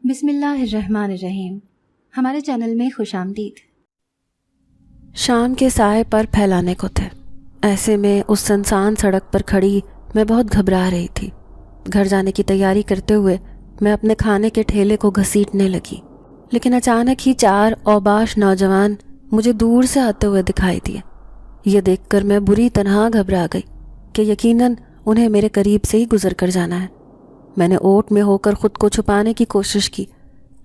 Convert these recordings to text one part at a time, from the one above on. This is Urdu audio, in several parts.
بسم اللہ الرحمن الرحیم۔ ہمارے چینل میں خوش آمدید۔ شام کے سائے پر پھیلانے کو تھے، ایسے میں اس سنسان سڑک پر کھڑی میں بہت گھبرا رہی تھی۔ گھر جانے کی تیاری کرتے ہوئے میں اپنے کھانے کے ٹھیلے کو گھسیٹنے لگی، لیکن اچانک ہی 4 اوباش نوجوان مجھے دور سے آتے ہوئے دکھائی دیے۔ یہ دیکھ کر میں بری طرح گھبرا گئی کہ یقیناً انہیں میرے قریب سے ہی گزر کر جانا ہے۔ میں نے اوٹ میں ہو کر خود کو چھپانے کی کوشش کی،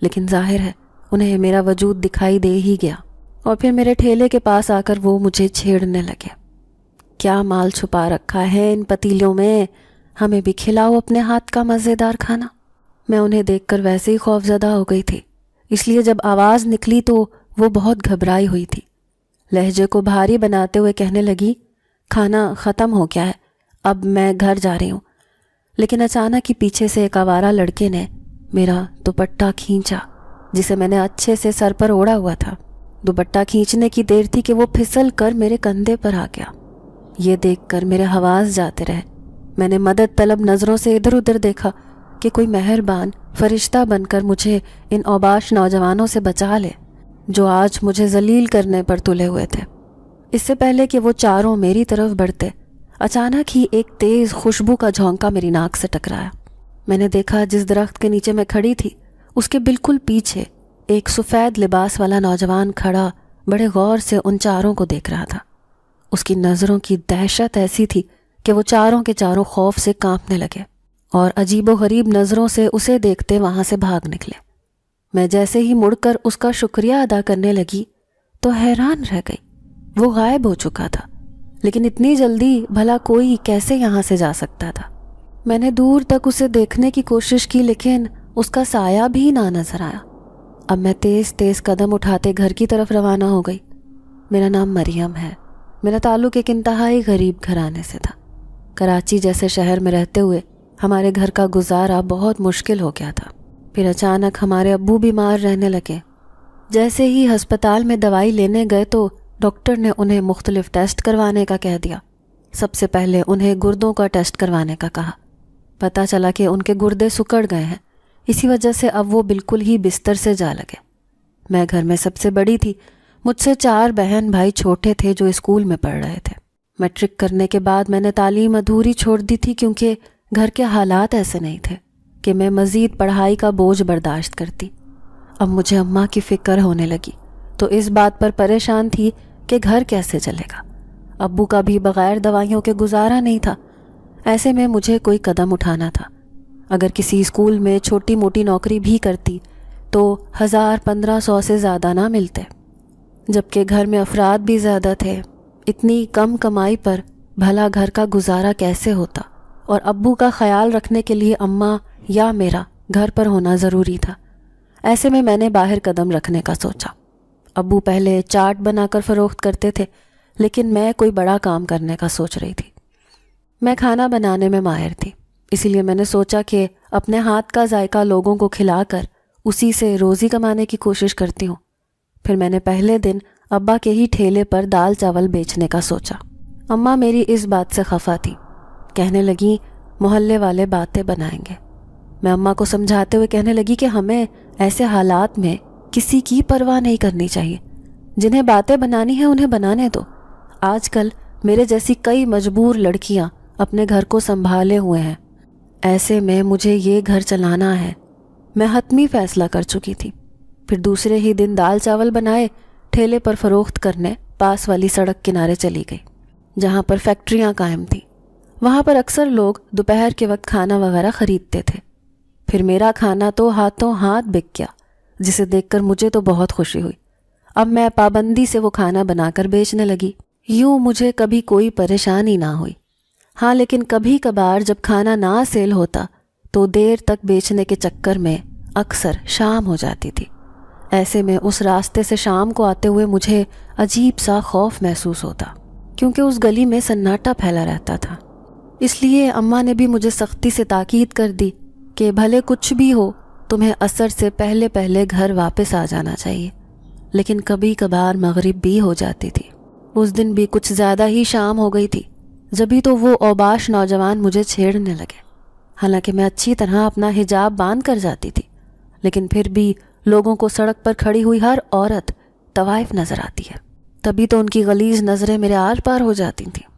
لیکن ظاہر ہے انہیں میرا وجود دکھائی دے ہی گیا، اور پھر میرے ٹھیلے کے پاس آ کر وہ مجھے چھیڑنے لگے۔ کیا مال چھپا رکھا ہے ان پتیلوں میں، ہمیں بھی کھلاؤ اپنے ہاتھ کا مزیدار کھانا۔ میں انہیں دیکھ کر ویسے ہی خوفزدہ ہو گئی تھی، اس لیے جب آواز نکلی تو وہ بہت گھبرائی ہوئی تھی۔ لہجے کو بھاری بناتے ہوئے کہنے لگی، کھانا ختم ہو گیا ہے، اب میں گھر جا رہی ہوں۔ لیکن اچانک ہی پیچھے سے ایک آوارہ لڑکے نے میرا دوپٹہ کھینچا، جسے میں نے اچھے سے سر پر اوڑھا ہوا تھا۔ دوپٹہ کھینچنے کی دیر تھی کہ وہ پھسل کر میرے کندھے پر آ گیا۔ یہ دیکھ کر میرے حواس جاتے رہے۔ میں نے مدد طلب نظروں سے ادھر ادھر دیکھا کہ کوئی مہربان فرشتہ بن کر مجھے ان اوباش نوجوانوں سے بچا لے جو آج مجھے ذلیل کرنے پر تلے ہوئے تھے۔ اس سے پہلے کہ وہ چاروں میری طرف بڑھتے، اچانک ہی ایک تیز خوشبو کا جھونکا میری ناک سے ٹکرایا۔ میں نے دیکھا جس درخت کے نیچے میں کھڑی تھی اس کے بالکل پیچھے ایک سفید لباس والا نوجوان کھڑا بڑے غور سے ان چاروں کو دیکھ رہا تھا۔ اس کی نظروں کی دہشت ایسی تھی کہ وہ چاروں کے چاروں خوف سے کانپنے لگے اور عجیب و غریب نظروں سے اسے دیکھتے وہاں سے بھاگ نکلے۔ میں جیسے ہی مڑ کر اس کا شکریہ ادا کرنے لگی تو حیران رہ گئی، وہ غائب ہو چکا تھا۔ لیکن اتنی جلدی بھلا کوئی کیسے یہاں سے جا سکتا تھا؟ میں نے دور تک اسے دیکھنے کی کوشش کی، لیکن اس کا سایہ بھی نہ نظر آیا۔ اب میں تیز تیز قدم اٹھاتے گھر کی طرف روانہ ہو گئی۔ میرا نام مریم ہے، میرا تعلق ایک انتہائی غریب گھرانے سے تھا۔ کراچی جیسے شہر میں رہتے ہوئے ہمارے گھر کا گزارا بہت مشکل ہو گیا تھا۔ پھر اچانک ہمارے ابو بیمار رہنے لگے۔ جیسے ہی ہسپتال میں دوائی لینے گئے تو ڈاکٹر نے انہیں مختلف ٹیسٹ کروانے کا کہہ دیا۔ سب سے پہلے انہیں گردوں کا ٹیسٹ کروانے کا کہا۔ پتہ چلا کہ ان کے گردے سکڑ گئے ہیں، اسی وجہ سے اب وہ بالکل ہی بستر سے جا لگے۔ میں گھر میں سب سے بڑی تھی، مجھ سے 4 بہن بھائی چھوٹے تھے جو اسکول میں پڑھ رہے تھے۔ میٹرک کرنے کے بعد میں نے تعلیم ادھوری چھوڑ دی تھی کیونکہ گھر کے حالات ایسے نہیں تھے کہ میں مزید پڑھائی کا بوجھ برداشت کرتی۔ اب مجھے اماں کی فکر ہونے لگی تو اس بات پر پریشان تھی کہ گھر کیسے چلے گا۔ ابو کا بھی بغیر دوائیوں کے گزارا نہیں تھا۔ ایسے میں مجھے کوئی قدم اٹھانا تھا۔ اگر کسی اسکول میں چھوٹی موٹی نوکری بھی کرتی تو 1000-1500 سے زیادہ نہ ملتے، جبکہ گھر میں افراد بھی زیادہ تھے۔ اتنی کم کمائی پر بھلا گھر کا گزارا کیسے ہوتا؟ اور ابو کا خیال رکھنے کے لیے اماں یا میرا گھر پر ہونا ضروری تھا۔ ایسے میں نے باہر قدم رکھنے کا سوچا۔ ابو پہلے چاٹ بنا کر فروخت کرتے تھے، لیکن میں کوئی بڑا کام کرنے کا سوچ رہی تھی۔ میں کھانا بنانے میں ماہر تھی، اسی لیے میں نے سوچا کہ اپنے ہاتھ کا ذائقہ لوگوں کو کھلا کر اسی سے روزی کمانے کی کوشش کرتی ہوں۔ پھر میں نے پہلے دن ابا کے ہی ٹھیلے پر دال چاول بیچنے کا سوچا۔ اماں میری اس بات سے خفا تھی، کہنے لگیں محلے والے باتیں بنائیں گے۔ میں اماں کو سمجھاتے ہوئے کہنے لگی کہ ہمیں ایسے حالات میں کسی کی پرواہ نہیں کرنی چاہیے، جنہیں باتیں بنانی ہیں انہیں بنانے دو۔ آج کل میرے جیسی کئی مجبور لڑکیاں اپنے گھر کو سنبھالے ہوئے ہیں، ایسے میں مجھے یہ گھر چلانا ہے۔ میں حتمی فیصلہ کر چکی تھی۔ پھر دوسرے ہی دن دال چاول بنائے ٹھیلے پر فروخت کرنے پاس والی سڑک کنارے چلی گئی، جہاں پر فیکٹریاں قائم تھیں۔ وہاں پر اکثر لوگ دوپہر کے وقت کھانا وغیرہ خریدتے تھے۔ پھر میرا کھانا تو ہاتھوں ہاتھ بک گیا، جسے دیکھ کر مجھے تو بہت خوشی ہوئی۔ اب میں پابندی سے وہ کھانا بنا کر بیچنے لگی۔ یوں مجھے کبھی کوئی پریشانی نہ ہوئی۔ ہاں، لیکن کبھی کبھار جب کھانا نہ سیل ہوتا تو دیر تک بیچنے کے چکر میں اکثر شام ہو جاتی تھی۔ ایسے میں اس راستے سے شام کو آتے ہوئے مجھے عجیب سا خوف محسوس ہوتا، کیونکہ اس گلی میں سناٹا پھیلا رہتا تھا۔ اس لیے اماں نے بھی مجھے سختی سے تاکید کر دی کہ بھلے کچھ بھی ہو تمہیں عصر سے پہلے پہلے گھر واپس آ جانا چاہیے۔ لیکن کبھی کبھار مغرب بھی ہو جاتی تھی۔ اس دن بھی کچھ زیادہ ہی شام ہو گئی تھی، جبھی تو وہ اوباش نوجوان مجھے چھیڑنے لگے۔ حالانکہ میں اچھی طرح اپنا حجاب باندھ کر جاتی تھی، لیکن پھر بھی لوگوں کو سڑک پر کھڑی ہوئی ہر عورت طوائف نظر آتی ہے۔ تبھی تو ان کی غلیظ نظریں میرے آر پار ہو جاتی تھیں۔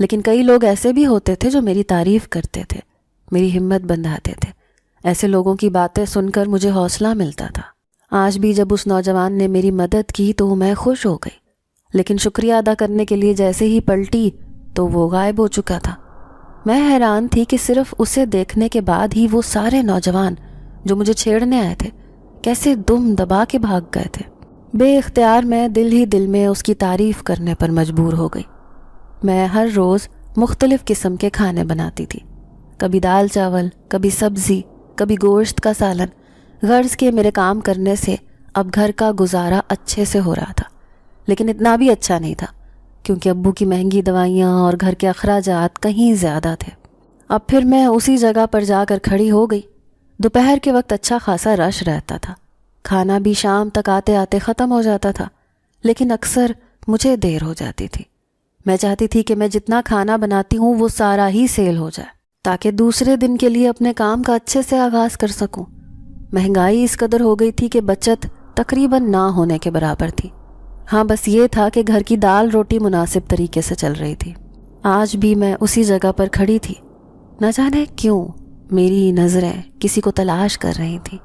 لیکن کئی لوگ ایسے بھی ہوتے تھے جو میری تعریف کرتے تھے، میری ہمت بندھاتے تھے۔ ایسے لوگوں کی باتیں سن کر مجھے حوصلہ ملتا تھا۔ آج بھی جب اس نوجوان نے میری مدد کی تو میں خوش ہو گئی، لیکن شکریہ ادا کرنے کے لیے جیسے ہی پلٹی تو وہ غائب ہو چکا تھا۔ میں حیران تھی کہ صرف اسے دیکھنے کے بعد ہی وہ سارے نوجوان جو مجھے چھیڑنے آئے تھے کیسے دم دبا کے بھاگ گئے تھے۔ بے اختیار میں دل ہی دل میں اس کی تعریف کرنے پر مجبور ہو گئی۔ میں ہر روز مختلف قسم کے کھانے بناتی تھی، کبھی دال چاول، کبھی سبزی، کبھی گوشت کا سالن۔ غرض کے میرے کام کرنے سے اب گھر کا گزارا اچھے سے ہو رہا تھا، لیکن اتنا بھی اچھا نہیں تھا کیونکہ ابو کی مہنگی دوائیاں اور گھر کے اخراجات کہیں زیادہ تھے۔ اب پھر میں اسی جگہ پر جا کر کھڑی ہو گئی۔ دوپہر کے وقت اچھا خاصا رش رہتا تھا، کھانا بھی شام تک آتے آتے ختم ہو جاتا تھا، لیکن اکثر مجھے دیر ہو جاتی تھی۔ میں چاہتی تھی کہ میں جتنا کھانا بناتی ہوں وہ سارا ہی سیل ہو جائے تاکہ دوسرے دن کے لیے اپنے کام کا اچھے سے آغاز کر سکوں۔ مہنگائی اس قدر ہو گئی تھی کہ بچت تقریباً نہ ہونے کے برابر تھی۔ ہاں بس یہ تھا کہ گھر کی دال روٹی مناسب طریقے سے چل رہی تھی۔ آج بھی میں اسی جگہ پر کھڑی تھی، نہ جانے کیوں میری نظریں کسی کو تلاش کر رہی تھیں،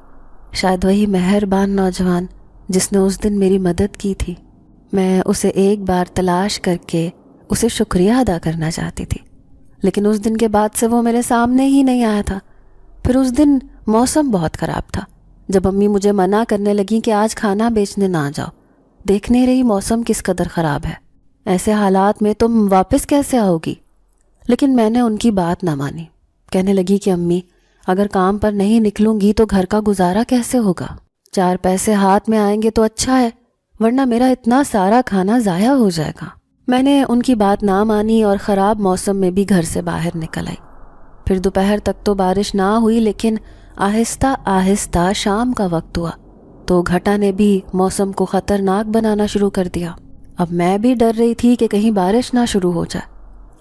شاید وہی مہربان نوجوان جس نے اس دن میری مدد کی تھی۔ میں اسے ایک بار تلاش کر کے اسے شکریہ ادا کرنا چاہتی تھی، لیکن اس دن کے بعد سے وہ میرے سامنے ہی نہیں آیا تھا۔ پھر اس دن موسم بہت خراب تھا، جب امی مجھے منع کرنے لگیں کہ آج کھانا بیچنے نہ جاؤ، دیکھ نہیں رہی موسم کس قدر خراب ہے، ایسے حالات میں تم واپس کیسے آؤ گی؟ لیکن میں نے ان کی بات نہ مانی، کہنے لگی کہ امی اگر کام پر نہیں نکلوں گی تو گھر کا گزارا کیسے ہوگا؟ 4 پیسے ہاتھ میں آئیں گے تو اچھا ہے، ورنہ میرا اتنا سارا کھانا ضائع ہو جائے گا۔ میں نے ان کی بات نہ مانی اور خراب موسم میں بھی گھر سے باہر نکل آئی۔ پھر دوپہر تک تو بارش نہ ہوئی، لیکن آہستہ آہستہ شام کا وقت ہوا تو گھٹا نے بھی موسم کو خطرناک بنانا شروع کر دیا۔ اب میں بھی ڈر رہی تھی کہ کہیں بارش نہ شروع ہو جائے،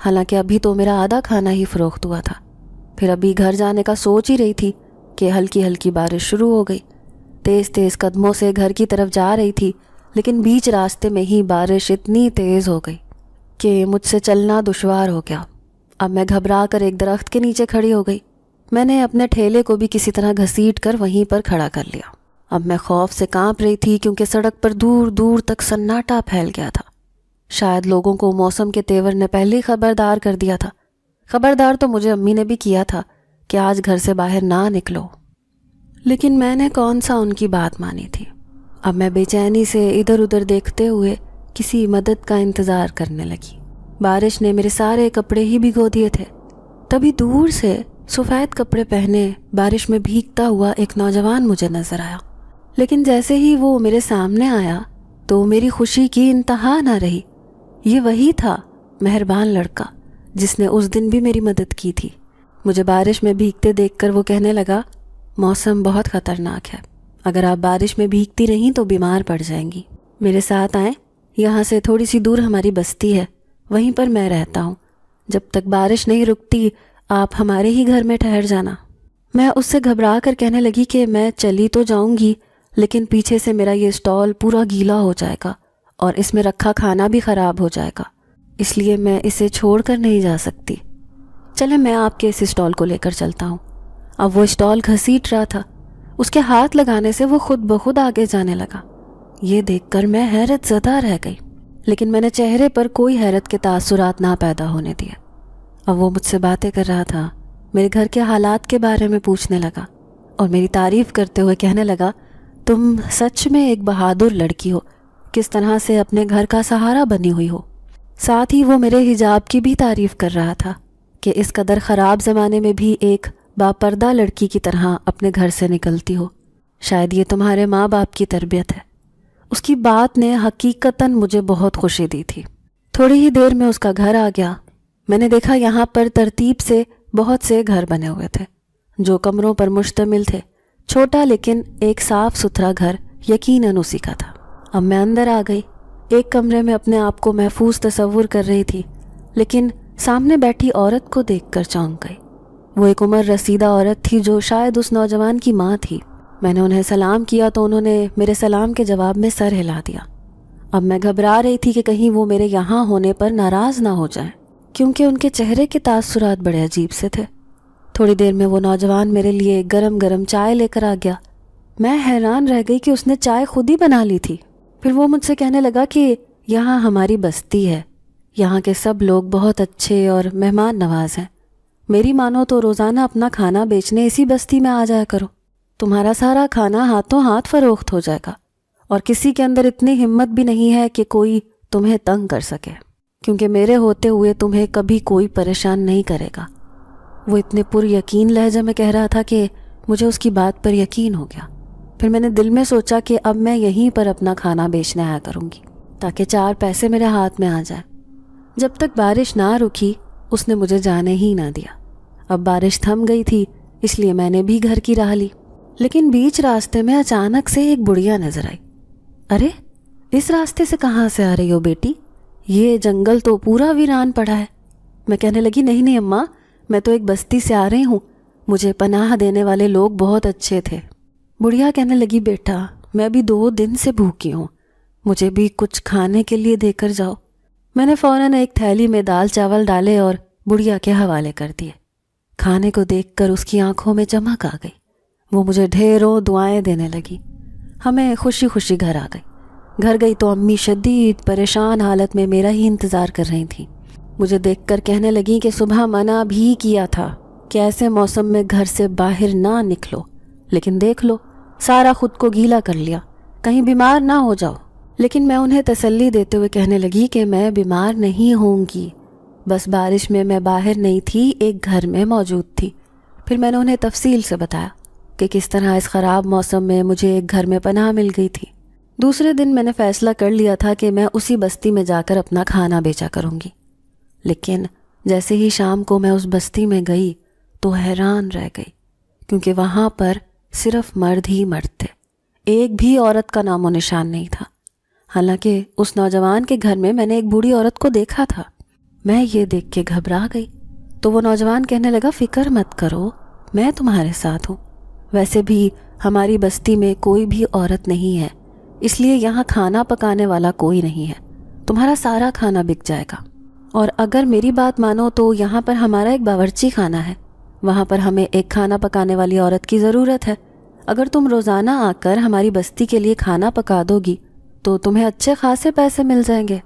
حالانکہ ابھی تو میرا آدھا کھانا ہی فروخت ہوا تھا۔ پھر ابھی گھر جانے کا سوچ ہی رہی تھی کہ ہلکی ہلکی بارش شروع ہو گئی۔ تیز تیز قدموں سے گھر کی طرف جا رہی تھی، لیکن بیچ راستے میں ہی بارش اتنی تیز ہو گئی کہ مجھ سے چلنا دشوار ہو گیا۔ اب میں گھبرا کر ایک درخت کے نیچے کھڑی ہو گئی۔ میں نے اپنے ٹھیلے کو بھی کسی طرح گھسیٹ کر وہیں پر کھڑا کر لیا۔ اب میں خوف سے کانپ رہی تھی کیونکہ سڑک پر دور دور تک سناٹا پھیل گیا تھا۔ شاید لوگوں کو موسم کے تیور نے پہلے ہی خبردار کر دیا تھا۔ خبردار تو مجھے امی نے بھی کیا تھا کہ آج گھر سے باہر نہ نکلو، لیکن میں نے کون سا ان کی بات مانی تھی۔ اب میں بے چینی سے ادھر ادھر دیکھتے ہوئے کسی مدد کا انتظار کرنے لگی۔ بارش نے میرے سارے کپڑے ہی بھگو دیے تھے۔ تبھی دور سے سفید کپڑے پہنے بارش میں بھیگتا ہوا ایک نوجوان مجھے نظر آیا، لیکن جیسے ہی وہ میرے سامنے آیا تو میری خوشی کی انتہا نہ رہی۔ یہ وہی تھا مہربان لڑکا جس نے اس دن بھی میری مدد کی تھی۔ مجھے بارش میں بھیگتے دیکھ کر وہ کہنے لگا، موسم بہت خطرناک ہے، اگر آپ بارش میں بھیگتی رہیں تو بیمار پڑ جائیں گی۔ میرے ساتھ آئیں، یہاں سے تھوڑی سی دور ہماری بستی ہے، وہیں پر میں رہتا ہوں، جب تک بارش نہیں رکتی آپ ہمارے ہی گھر میں ٹھہر جانا۔ میں اس سے گھبرا کر کہنے لگی کہ میں چلی تو جاؤں گی، لیکن پیچھے سے میرا یہ اسٹال پورا گیلا ہو جائے گا اور اس میں رکھا کھانا بھی خراب ہو جائے گا، اس لیے میں اسے چھوڑ کر نہیں جا سکتی۔ چلے میں آپ کے اس اسٹال کو لے کر چلتا ہوں۔ اب وہ اسٹال گھسیٹ رہا تھا، اس کے ہاتھ لگانے سے وہ خود بخود آگے جانے لگا۔ یہ دیکھ کر میں حیرت زدہ رہ گئی، لیکن میں نے چہرے پر کوئی حیرت کے تاثرات نہ پیدا ہونے دیے۔ اب وہ مجھ سے باتیں کر رہا تھا، میرے گھر کے حالات کے بارے میں پوچھنے لگا اور میری تعریف کرتے ہوئے کہنے لگا، تم سچ میں ایک بہادر لڑکی ہو، کس طرح سے اپنے گھر کا سہارا بنی ہوئی ہو۔ ساتھ ہی وہ میرے حجاب کی بھی تعریف کر رہا تھا کہ اس قدر خراب زمانے میں بھی ایک باپردہ لڑکی کی طرح اپنے گھر سے نکلتی ہو، شاید یہ تمہارے ماں باپ کی تربیت ہے۔ اس کی بات نے حقیقتاً مجھے بہت خوشی دی تھی۔ تھوڑی ہی دیر میں اس کا گھر آ گیا۔ میں نے دیکھا یہاں پر ترتیب سے بہت سے گھر بنے ہوئے تھے جو کمروں پر مشتمل تھے، چھوٹا لیکن ایک صاف ستھرا گھر یقیناً اسی کا تھا۔ اب میں اندر آ گئی، ایک کمرے میں اپنے آپ کو محفوظ تصور کر رہی تھی، لیکن سامنے بیٹھی عورت کو دیکھ کر چونک گئی۔ وہ ایک عمر رسیدہ عورت تھی جو شاید اس نوجوان کی ماں تھی۔ میں نے انہیں سلام کیا تو انہوں نے میرے سلام کے جواب میں سر ہلا دیا۔ اب میں گھبرا رہی تھی کہ کہیں وہ میرے یہاں ہونے پر ناراض نہ ہو جائیں، کیونکہ ان کے چہرے کے تاثرات بڑے عجیب سے تھے۔ تھوڑی دیر میں وہ نوجوان میرے لیے گرم گرم چائے لے کر آ گیا۔ میں حیران رہ گئی کہ اس نے چائے خود ہی بنا لی تھی۔ پھر وہ مجھ سے کہنے لگا کہ یہاں ہماری بستی ہے، یہاں کے سب لوگ بہت اچھے اور مہمان نواز ہیں۔ میری مانو تو روزانہ اپنا کھانا بیچنے اسی بستی میں آ جایا کرو، تمہارا سارا کھانا ہاتھوں ہاتھ فروخت ہو جائے گا، اور کسی کے اندر اتنی ہمت بھی نہیں ہے کہ کوئی تمہیں تنگ کر سکے، کیونکہ میرے ہوتے ہوئے تمہیں کبھی کوئی پریشان نہیں کرے گا۔ وہ اتنے پر یقین لہجے میں کہہ رہا تھا کہ مجھے اس کی بات پر یقین ہو گیا۔ پھر میں نے دل میں سوچا کہ اب میں یہیں پر اپنا کھانا بیچنے آیا کروں گی تاکہ 4 پیسے میرے ہاتھ میں آ جائیں۔ جب تک بارش نہ رکی اس نے مجھے جانے ہی نہ دیا۔ اب بارش تھم گئی تھی، اس لیے میں نے بھی گھر کی راہ لی، لیکن بیچ راستے میں اچانک سے ایک بڑھیا نظر آئی۔ ارے اس راستے سے کہاں سے آ رہی ہو بیٹی؟ یہ جنگل تو پورا ویران پڑا ہے۔ میں کہنے لگی نہیں اماں، میں تو ایک بستی سے آ رہی ہوں، مجھے پناہ دینے والے لوگ بہت اچھے تھے۔ بڑھیا کہنے لگی بیٹا میں بھی 2 دن سے بھوکی ہوں، مجھے بھی کچھ کھانے کے لیے دے کر جاؤ۔ میں نے فوراً ایک تھیلی میں دال چاول ڈالے اور بڑھیا کے حوالے کر دیے۔ کھانے کو دیکھ کر اس کی آنکھوں میں چمک آ گئی، وہ مجھے ڈھیروں دعائیں دینے لگی۔ ہمیں خوشی خوشی گھر آ گئی۔ گھر گئی تو امی شدید پریشان حالت میں میرا ہی انتظار کر رہی تھیں۔ مجھے دیکھ کر کہنے لگی کہ صبح منع بھی کیا تھا کہ ایسے موسم میں گھر سے باہر نہ نکلو، لیکن دیکھ لو سارا خود کو گیلا کر لیا، کہیں بیمار نہ ہو جاؤ۔ لیکن میں انہیں تسلی دیتے ہوئے کہنے لگی کہ میں بیمار نہیں ہوں گی، بس بارش میں باہر نہیں تھی، ایک گھر میں موجود تھی۔ پھر میں نے انہیں تفصیل سے بتایا کہ کس طرح اس خراب موسم میں مجھے ایک گھر میں پناہ مل گئی تھی۔ دوسرے دن میں نے فیصلہ کر لیا تھا کہ میں اسی بستی میں جا کر اپنا کھانا بیچا کروں گی، لیکن جیسے ہی شام کو میں اس بستی میں گئی تو حیران رہ گئی، کیونکہ وہاں پر صرف مرد ہی مرد تھے، ایک بھی عورت کا نام و نشان نہیں تھا۔ حالانکہ اس نوجوان کے گھر میں نے ایک بوڑھی عورت کو دیکھا تھا۔ میں یہ دیکھ کے گھبرا گئی تو وہ نوجوان کہنے لگا فکر مت کرو، میں تمہارے ساتھ ہوں، ویسے بھی ہماری بستی میں کوئی بھی عورت نہیں ہے، اس لیے یہاں کھانا پکانے والا کوئی نہیں ہے، تمہارا سارا کھانا بک جائے گا، اور اگر میری بات مانو تو یہاں پر ہمارا ایک باورچی خانہ ہے، وہاں پر ہمیں ایک کھانا پکانے والی عورت کی ضرورت ہے۔ اگر تم روزانہ آ کر ہماری بستی کے لیے کھانا پکا دو گی تو تمہیں اچھے خاصے پیسے مل جائیں گے،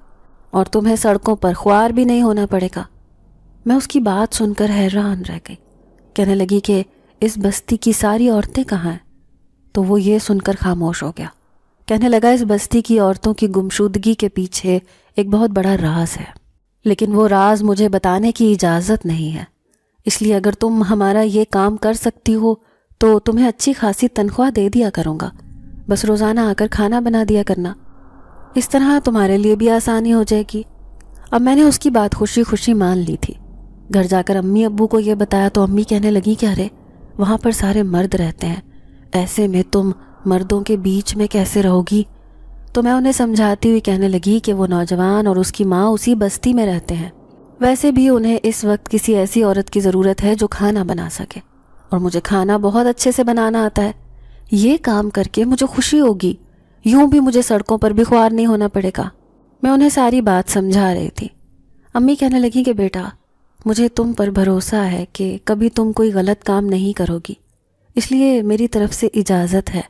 اور تمہیں سڑکوں پر خوار بھی نہیں ہونا پڑے گا۔ میں اس کی بات سن کر حیران رہ گئی، کہنے لگی کہ اس بستی کی ساری عورتیں کہاں ہیں؟ تو وہ یہ سن کر خاموش ہو گیا، کہنے لگا اس بستی کی عورتوں کی گمشدگی کے پیچھے ایک بہت بڑا راز ہے، لیکن وہ راز مجھے بتانے کی اجازت نہیں ہے، اس لیے اگر تم ہمارا یہ کام کر سکتی ہو تو تمہیں اچھی خاصی تنخواہ دے دیا کروں گا، بس روزانہ آ کر کھانا بنا دیا کرنا، اس طرح تمہارے لیے بھی آسانی ہو جائے گی۔ اب میں نے اس کی بات خوشی خوشی مان لی تھی۔ گھر جا کر امی ابو کو یہ بتایا تو امی کہنے لگی کہ ارے وہاں پر سارے مرد رہتے ہیں، ایسے میں تم مردوں کے بیچ میں کیسے رہو گی؟ تو میں انہیں سمجھاتی ہوئی کہنے لگی کہ وہ نوجوان اور اس کی ماں اسی بستی میں رہتے ہیں، ویسے بھی انہیں اس وقت کسی ایسی عورت کی ضرورت ہے جو کھانا بنا سکے، اور مجھے کھانا بہت اچھے سے بنانا آتا ہے، یہ کام کر کے مجھے خوشی ہوگی، یوں بھی مجھے سڑکوں پر بھی خوار نہیں ہونا پڑے گا۔ میں انہیں ساری بات سمجھا رہی تھی۔ امی کہنے لگی کہ بیٹا مجھے تم پر بھروسہ ہے کہ کبھی تم کوئی غلط کام نہیں کرو گی، اس لیے میری طرف سے اجازت ہے۔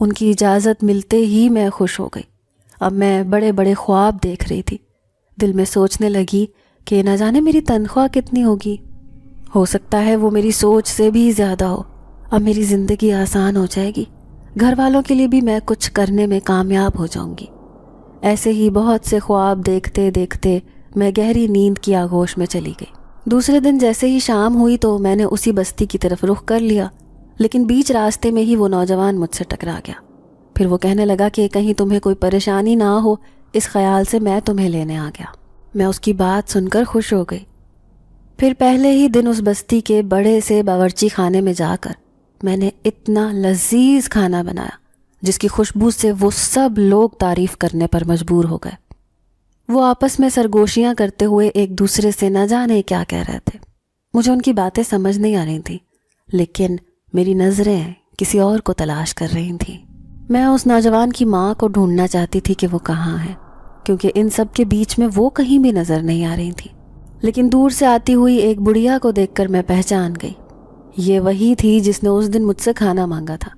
ان کی اجازت ملتے ہی میں خوش ہو گئی۔ اب میں بڑے بڑے خواب دیکھ رہی تھی، دل میں سوچنے لگی کہ نہ جانے میری تنخواہ کتنی ہوگی، ہو سکتا ہے وہ میری سوچ سے بھی زیادہ ہو۔ اب میری زندگی آسان ہو جائے گی، گھر والوں کے لیے بھی میں کچھ کرنے میں کامیاب ہو جاؤں گی۔ ایسے ہی بہت سے خواب دیکھتے دیکھتے میں گہری نیند کی آغوش میں چلی گئی۔ دوسرے دن جیسے ہی شام ہوئی تو میں نے اسی بستی کی طرف رخ کر لیا، لیکن بیچ راستے میں ہی وہ نوجوان مجھ سے ٹکرا گیا۔ پھر وہ کہنے لگا کہ کہیں تمہیں کوئی پریشانی نہ ہو، اس خیال سے میں تمہیں لینے آ گیا۔ میں اس کی بات سن کر خوش ہو گئی۔ پھر پہلے ہی دن اس بستی کے بڑے سے باورچی خانے میں جا کر میں نے اتنا لذیذ کھانا بنایا جس کی خوشبو سے وہ سب لوگ تعریف کرنے پر مجبور ہو گئے۔ وہ آپس میں سرگوشیاں کرتے ہوئے ایک دوسرے سے نہ جانے کیا کہہ رہے تھے، مجھے ان کی باتیں سمجھ نہیں آ رہی تھیں، لیکن میری نظریں کسی اور کو تلاش کر رہی تھیں۔ میں اس نوجوان کی ماں کو ڈھونڈنا چاہتی تھی کہ وہ کہاں ہے، کیونکہ ان سب کے بیچ میں وہ کہیں بھی نظر نہیں آ رہی تھی۔ لیکن دور سے آتی ہوئی ایک بڑھیا کو دیکھ کر میں پہچان گئی۔ یہ وہی تھی جس نے اس دن مجھ سے کھانا مانگا تھا۔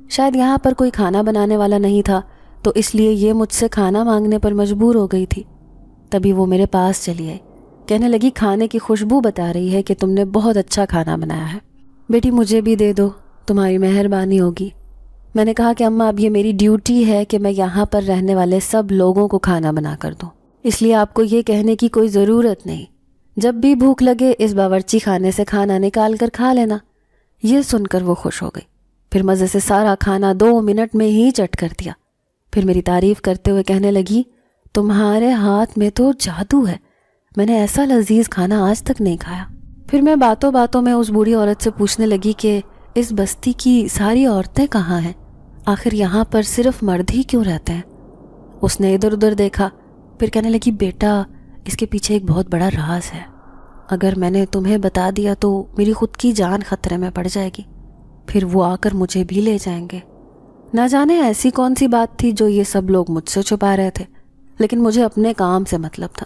شاید یہاں پر کوئی کھانا بنانے والا نہیں تھا تو اس لیے یہ مجھ سے کھانا مانگنے پر مجبور ہو گئی تھی۔ تبھی وہ میرے پاس چلی آئی، کہنے لگی کھانے کی خوشبو بتا رہی ہے کہ تم نے بہت اچھا کھانا بنایا ہے، بیٹی مجھے بھی دے دو، تمہاری مہربانی ہوگی۔ میں نے کہا کہ اماں اب یہ میری ڈیوٹی ہے کہ میں یہاں پر رہنے والے سب لوگوں کو کھانا بنا کر دوں، اس لیے آپ کو یہ کہنے کی کوئی ضرورت نہیں، جب بھی بھوک لگے اس باورچی خانے سے کھانا نکال کر کھا لینا۔ یہ سن کر وہ خوش ہو گئی، پھر مزے سے سارا کھانا 2 منٹ میں ہی چٹ کر دیا۔ پھر میری تعریف کرتے ہوئے کہنے لگی تمہارے ہاتھ میں تو جادو ہے، میں نے ایسا لذیذ کھانا آج تک نہیں کھایا۔ پھر میں باتوں باتوں میں اس بوڑھی عورت سے پوچھنے لگی کہ اس بستی کی ساری عورتیں کہاں ہیں؟ آخر یہاں پر صرف مرد ہی کیوں رہتے ہیں؟ اس نے ادھر ادھر دیکھا، پھر کہنے لگی بیٹا اس کے پیچھے ایک بہت بڑا راز ہے، اگر میں نے تمہیں بتا دیا تو میری خود کی جان خطرے میں پڑ جائے گی، پھر وہ آ کر مجھے بھی لے جائیں گے۔ نہ جانے ایسی کون سی بات تھی جو یہ سب لوگ مجھ سے چھپا رہے تھے، لیکن مجھے اپنے کام سے مطلب تھا،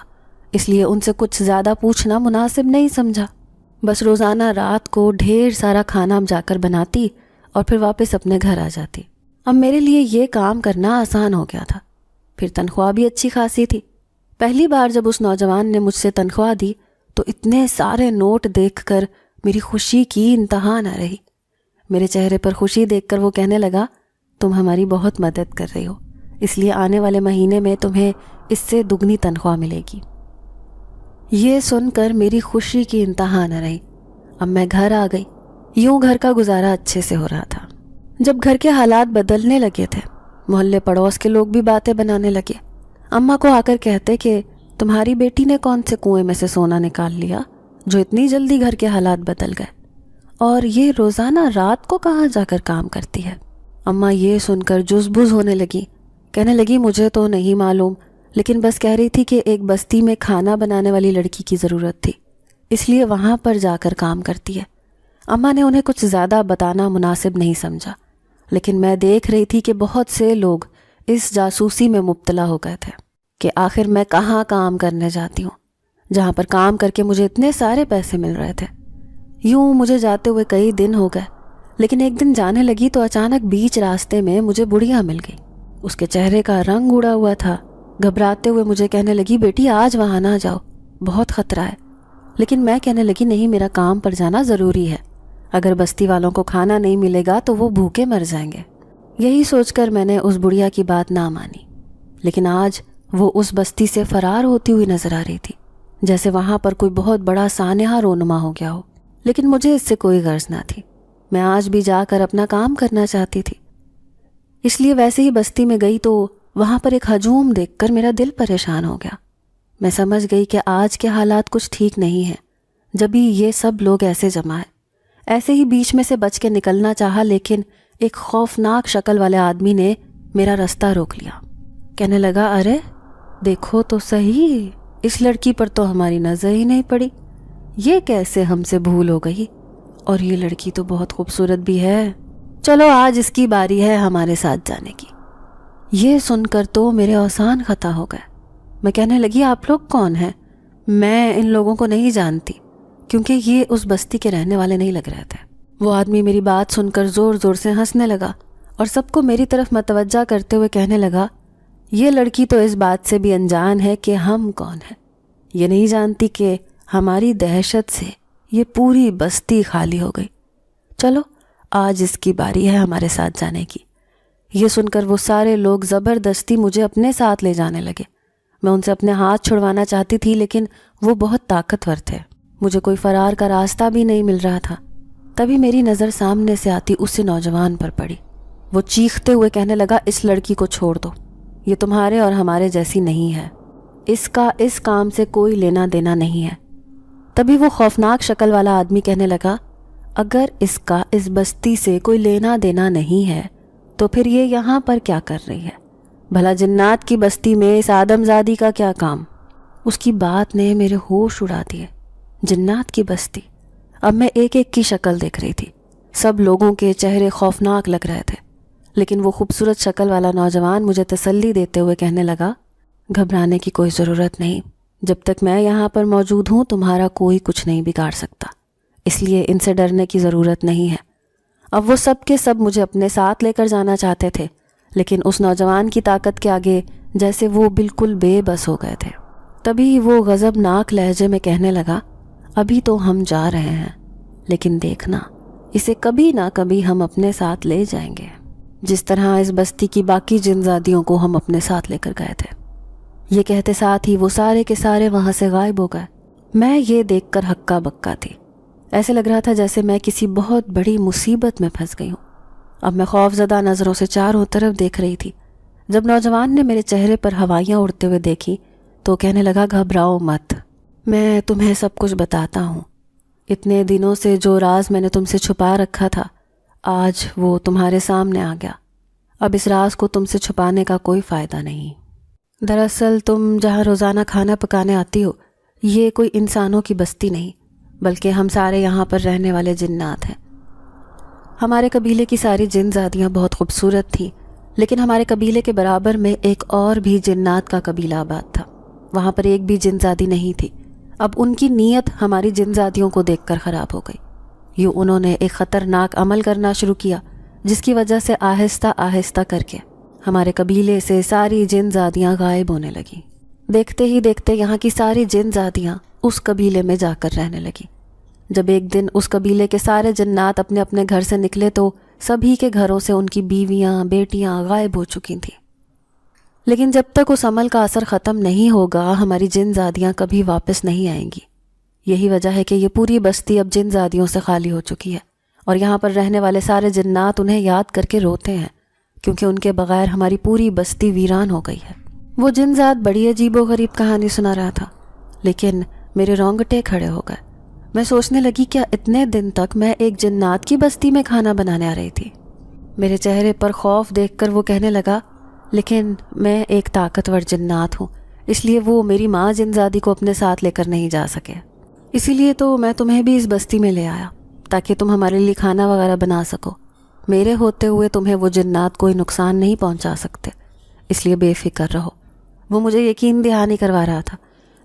اس لیے ان سے کچھ زیادہ پوچھنا مناسب نہیں سمجھا۔ بس روزانہ رات کو ڈھیر سارا کھانا جا کر بناتی اور پھر واپس اپنے گھر آ جاتی۔ اب میرے لیے یہ کام کرنا آسان ہو گیا تھا، پھر تنخواہ بھی اچھی خاصی تھی۔ پہلی بار جب اس نوجوان نے مجھ سے تنخواہ دی تو اتنے سارے نوٹ دیکھ کر میری خوشی کی انتہا نہ رہی۔ میرے چہرے پر خوشی دیکھ کر وہ کہنے لگا تم ہماری بہت مدد کر رہی ہو، اس لیے آنے والے مہینے میں تمہیں اس سے دگنی تنخواہ ملے گی۔ یہ سن کر میری خوشی کی انتہا نہ رہی۔ اب میں گھر آ گئی، یوں گھر کا گزارا اچھے سے ہو رہا تھا۔ جب گھر کے حالات بدلنے لگے تھے، محلے پڑوس کے لوگ بھی باتیں بنانے لگے۔ اماں کو آ کر کہتے کہ تمہاری بیٹی نے کون سے کنویں میں سے سونا نکال لیا جو اتنی جلدی گھر کے حالات بدل گئے، اور یہ روزانہ رات کو کہاں جا کر کام کرتی ہے۔ اماں یہ سن کر جزبز ہونے لگی، کہنے لگی مجھے تو نہیں معلوم، لیکن بس کہہ رہی تھی کہ ایک بستی میں کھانا بنانے والی لڑکی کی ضرورت تھی، اس لیے وہاں پر جا کر کام کرتی ہے۔ اماں نے انہیں کچھ زیادہ بتانا مناسب نہیں سمجھا، لیکن میں دیکھ رہی تھی کہ بہت سے لوگ اس جاسوسی میں مبتلا ہو گئے تھے کہ آخر میں کہاں کام کرنے جاتی ہوں جہاں پر کام کر کے مجھے اتنے سارے پیسے مل رہے تھے۔ یوں مجھے جاتے ہوئے کئی دن ہو گئے، لیکن ایک دن جانے لگی تو اچانک بیچ راستے میں مجھے بڑھیا مل گئی۔ اس کے چہرے کا رنگ اڑا ہوا تھا، گھبراتے ہوئے مجھے کہنے لگی بیٹی آج وہاں نہ جاؤ، بہت خطرہ ہے۔ لیکن میں کہنے لگی نہیں، میرا کام پر جانا ضروری ہے، اگر بستی والوں کو کھانا نہیں ملے گا تو وہ بھوکے مر جائیں گے۔ یہی سوچ کر میں نے اس بڑھیا کی بات نہ مانی، لیکن آج وہ اس بستی سے فرار ہوتی ہوئی نظر آ رہی تھی، جیسے وہاں پر کوئی بہت بڑا سانحہ رونما ہو گیا ہو۔ لیکن مجھے اس سے کوئی غرض نہ تھی، میں آج بھی جا کر اپنا کام کرنا چاہتی تھی، اس لیے ویسے ہی بستی میں گئی تو وہاں پر ایک ہجوم دیکھ کر میرا دل پریشان ہو گیا۔ میں سمجھ گئی کہ آج کے حالات کچھ ٹھیک نہیں ہیں، جبھی یہ سب لوگ ایسے جمع ہیں۔ ایسے ہی بیچ میں سے بچ کے نکلنا چاہا، لیکن ایک خوفناک شکل والے آدمی نے میرا رستہ روک لیا۔ کہنے لگا ارے دیکھو تو صحیح، اس لڑکی پر تو ہماری نظر ہی نہیں پڑی، یہ کیسے ہم سے بھول ہو گئی، اور یہ لڑکی تو بہت خوبصورت بھی ہے، چلو آج اس کی باری ہے ہمارے ساتھ جانے کی۔ یہ سن کر تو میرے اوسان خطا ہو گئے۔ میں کہنے لگی آپ لوگ کون ہیں؟ میں ان لوگوں کو نہیں جانتی، کیونکہ یہ اس بستی کے رہنے والے نہیں لگ رہے تھے۔ وہ آدمی میری بات سن کر زور زور سے ہنسنے لگا اور سب کو میری طرف متوجہ کرتے ہوئے کہنے لگا یہ لڑکی تو اس بات سے بھی انجان ہے کہ ہم کون ہیں، یہ نہیں جانتی کہ ہماری دہشت سے یہ پوری بستی خالی ہو گئی، چلو آج اس کی باری ہے ہمارے ساتھ جانے کی۔ یہ سن کر وہ سارے لوگ زبردستی مجھے اپنے ساتھ لے جانے لگے۔ میں ان سے اپنے ہاتھ چھڑوانا چاہتی تھی، لیکن وہ بہت طاقتور تھے، مجھے کوئی فرار کا راستہ بھی نہیں مل رہا تھا۔ تبھی میری نظر سامنے سے آتی اس نوجوان پر پڑی۔ وہ چیختے ہوئے کہنے لگا اس لڑکی کو چھوڑ دو، یہ تمہارے اور ہمارے جیسی نہیں ہے، اس کا اس کام سے کوئی لینا دینا نہیں ہے۔ تبھی وہ خوفناک شکل والا آدمی کہنے لگا اگر اس کا اس بستی سے کوئی لینا دینا نہیں ہے تو پھر یہ یہاں پر کیا کر رہی ہے؟ بھلا جنات کی بستی میں اس آدم زادی کا کیا کام؟ اس کی بات نے میرے ہوش اڑا دیے۔ جنات کی بستی؟ اب میں ایک ایک کی شکل دیکھ رہی تھی، سب لوگوں کے چہرے خوفناک لگ رہے تھے، لیکن وہ خوبصورت شکل والا نوجوان مجھے تسلی دیتے ہوئے کہنے لگا، گھبرانے کی کوئی ضرورت نہیں، جب تک میں یہاں پر موجود ہوں تمہارا کوئی کچھ نہیں بگاڑ سکتا، اس لیے ان سے ڈرنے کی ضرورت نہیں ہے۔ اب وہ سب کے سب مجھے اپنے ساتھ لے کر جانا چاہتے تھے، لیکن اس نوجوان کی طاقت کے آگے جیسے وہ بالکل بے بس ہو گئے تھے۔ تبھی وہ غضبناک لہجے میں کہنے لگا، ابھی تو ہم جا رہے ہیں، لیکن دیکھنا اسے کبھی نہ کبھی ہم اپنے ساتھ لے جائیں گے، جس طرح اس بستی کی باقی جن زادیوں کو ہم اپنے ساتھ لے کر گئے تھے۔ یہ کہتے ساتھ ہی وہ سارے کے سارے وہاں سے غائب ہو گئے۔ میں یہ دیکھ کر ہکا بکا تھی، ایسے لگ رہا تھا جیسے میں کسی بہت بڑی مصیبت میں پھنس گئی ہوں۔ اب میں خوفزدہ نظروں سے چاروں طرف دیکھ رہی تھی۔ جب نوجوان نے میرے چہرے پر ہوائیاں اڑتے ہوئے دیکھی تو کہنے لگا، گھبراؤ مت، میں تمہیں سب کچھ بتاتا ہوں۔ اتنے دنوں سے جو راز میں نے تم سے چھپا رکھا تھا، آج وہ تمہارے سامنے آ گیا۔ اب اس راز کو تم سے چھپانے کا کوئی فائدہ نہیں۔ دراصل تم جہاں روزانہ کھانا پکانے آتی ہو، یہ کوئی انسانوں کی بستی نہیں، بلکہ ہم سارے یہاں پر رہنے والے جنات ہیں۔ ہمارے قبیلے کی ساری جن زادیاں بہت خوبصورت تھیں، لیکن ہمارے قبیلے کے برابر میں ایک اور بھی جنات کا قبیلہ آباد تھا، وہاں پر ایک بھی جن زادی نہیں تھی۔ اب ان کی نیت ہماری جن زادیوں کو دیکھ کر خراب ہو گئی۔ یوں انہوں نے ایک خطرناک عمل کرنا شروع کیا، جس کی وجہ سے آہستہ آہستہ کر کے ہمارے قبیلے سے ساری جن زادیاں غائب ہونے لگیں۔ دیکھتے ہی دیکھتے یہاں کی ساری جن زادیاں اس قبیلے میں جا کر رہنے لگیں۔ جب ایک دن اس قبیلے کے سارے جنات اپنے اپنے گھر سے نکلے تو سبھی کے گھروں سے ان کی بیویاں، بیٹیاں غائب ہو چکی تھیں۔ لیکن جب تک اس عمل کا اثر ختم نہیں ہوگا، ہماری جن زادیاں کبھی واپس نہیں آئیں گی۔ یہی وجہ ہے کہ یہ پوری بستی اب جن زادیوں سے خالی ہو چکی ہے، اور یہاں پر رہنے والے سارے جنات انہیں یاد کر کے روتے ہیں، کیونکہ ان کے بغیر ہماری پوری بستی ویران ہو گئی ہے۔ وہ جن زاد بڑی عجیب و غریب کہانی سنا رہا تھا، لیکن میرے رونگٹے کھڑے ہو گئے۔ میں سوچنے لگی، کیا اتنے دن تک میں ایک جنات کی بستی میں کھانا بنانے آ رہی تھی؟ میرے چہرے پر خوف دیکھ کر وہ کہنے لگا، لیکن میں ایک طاقتور جنات ہوں، اس لیے وہ میری ماں جن زادی کو اپنے ساتھ لے کر نہیں جا سکے، اسی لیے تو میں تمہیں بھی اس بستی میں لے آیا تاکہ تم ہمارے لیے کھانا وغیرہ بنا سکو۔ میرے ہوتے ہوئے تمہیں وہ جنات کوئی نقصان نہیں پہنچا سکتے، اس لیے بے فکر رہو۔ وہ مجھے یقین دہانی کروا رہا تھا،